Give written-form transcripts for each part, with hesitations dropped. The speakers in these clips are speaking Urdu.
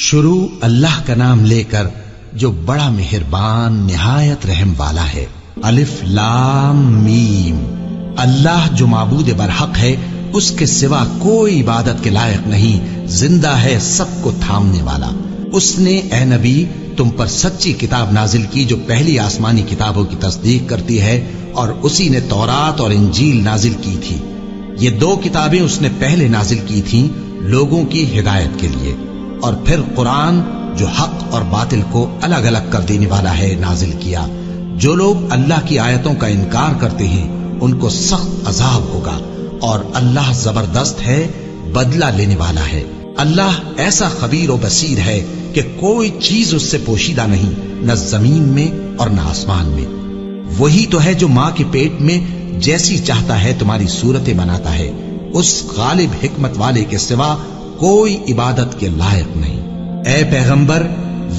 شروع اللہ کا نام لے کر جو بڑا مہربان نہایت رحم والا ہے۔ الف لام میم۔ اللہ جو معبود برحق ہے، اس کے سوا کوئی عبادت کے لائق نہیں، زندہ ہے، سب کو تھامنے والا۔ اس نے اے نبی تم پر سچی کتاب نازل کی جو پہلی آسمانی کتابوں کی تصدیق کرتی ہے، اور اسی نے تورات اور انجیل نازل کی تھی۔ یہ دو کتابیں اس نے پہلے نازل کی تھیں لوگوں کی ہدایت کے لیے، اور پھر قرآن جو حق اور باطل کو الگ الگ کر دینے والا ہے نازل کیا۔ جو لوگ اللہ کی آیتوں کا انکار کرتے ہیں ان کو سخت عذاب ہوگا، اور اللہ زبردست ہے، بدلہ لینے والا ہے۔ اللہ ایسا خبیر و بصیر ہے کہ کوئی چیز اس سے پوشیدہ نہیں، نہ زمین میں اور نہ آسمان میں۔ وہی تو ہے جو ماں کے پیٹ میں جیسی چاہتا ہے تمہاری صورتیں بناتا ہے، اس غالب حکمت والے کے سوا کوئی عبادت کے لائق نہیں۔ اے پیغمبر،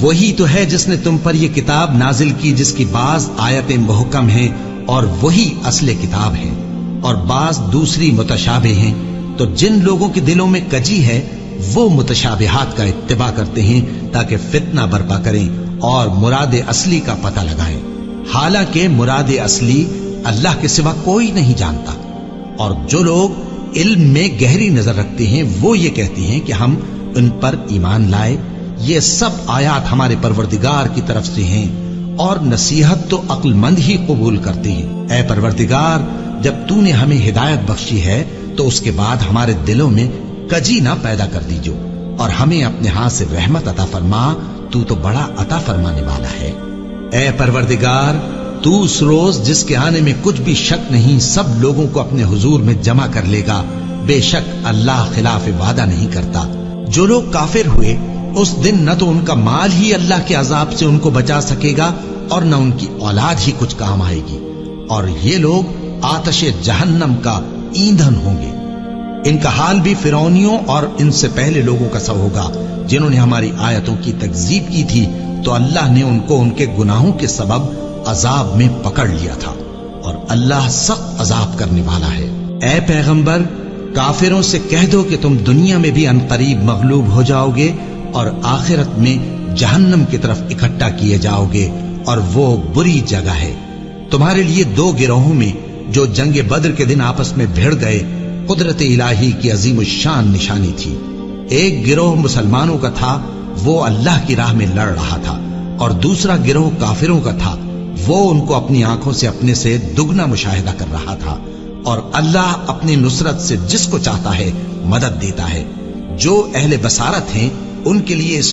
وہی تو ہے جس نے تم پر یہ کتاب نازل کی جس کی بعض آیتیں محکم ہیں اور وہی اصل کتاب ہے، اور بعض دوسری متشابہ ہیں۔ تو جن لوگوں کے دلوں میں کجی ہے وہ متشابہات کا اتباع کرتے ہیں تاکہ فتنہ برپا کریں اور مراد اصلی کا پتہ لگائیں، حالانکہ مراد اصلی اللہ کے سوا کوئی نہیں جانتا۔ اور جو لوگ علم میں گہری نظر رکھتے ہیں وہ یہ کہتے ہیں کہ ہم ان پر ایمان لائے۔ یہ سب آیات ہمارے پروردگار کی طرف سے ہیں، اور نصیحت تو عقل مند ہی قبول کرتے ہیں۔ اے پروردگار، جب تو نے ہمیں ہدایت بخشی ہے تو اس کے بعد ہمارے دلوں میں کجی نہ پیدا کر دیجو، اور ہمیں اپنے ہاتھ سے رحمت عطا فرما، تو بڑا عطا فرمانے والا ہے۔ اے پروردگار، تو اس روز جس کے آنے میں کچھ بھی شک نہیں سب لوگوں کو اپنے حضور میں جمع کر لے گا۔ بے شک اللہ خلاف وعدہ نہیں کرتا۔ جو لوگ کافر ہوئے اس دن نہ تو ان کا مال ہی اللہ کے عذاب سے ان کو بچا سکے گا، اور نہ ان کی اولاد ہی کچھ کام آئے گی، اور یہ لوگ آتش جہنم کا ایندھن ہوں گے۔ ان کا حال بھی فرعونیوں اور ان سے پہلے لوگوں کا سا ہوگا جنہوں نے ہماری آیتوں کی تکذیب کی تھی، تو اللہ نے ان کو ان کے گناہوں کے سبب عذاب میں پکڑ لیا تھا، اور اللہ سخت عذاب کرنے والا ہے۔ اے پیغمبر، کافروں سے کہہ دو کہ تم دنیا میں بھی عنقریب مغلوب ہو جاؤ گے، اور آخرت میں جہنم کی طرف اکٹھا کیے جاؤ گے، اور وہ بری جگہ ہے۔ تمہارے لیے دو گروہوں میں جو جنگ بدر کے دن آپس میں بھڑ گئے قدرت الہی کی عظیم الشان نشانی تھی۔ ایک گروہ مسلمانوں کا تھا، وہ اللہ کی راہ میں لڑ رہا تھا، اور دوسرا گروہ کافروں کا تھا، وہ ان کو اپنی آنکھوں سے اپنے سے دگنا مشاہدہ کر رہا تھا۔ اور اللہ اپنی نصرت سے جس کو چاہتا ہے مدد دیتا ہے۔ جو اہل بصارت ہیں ان کے لیے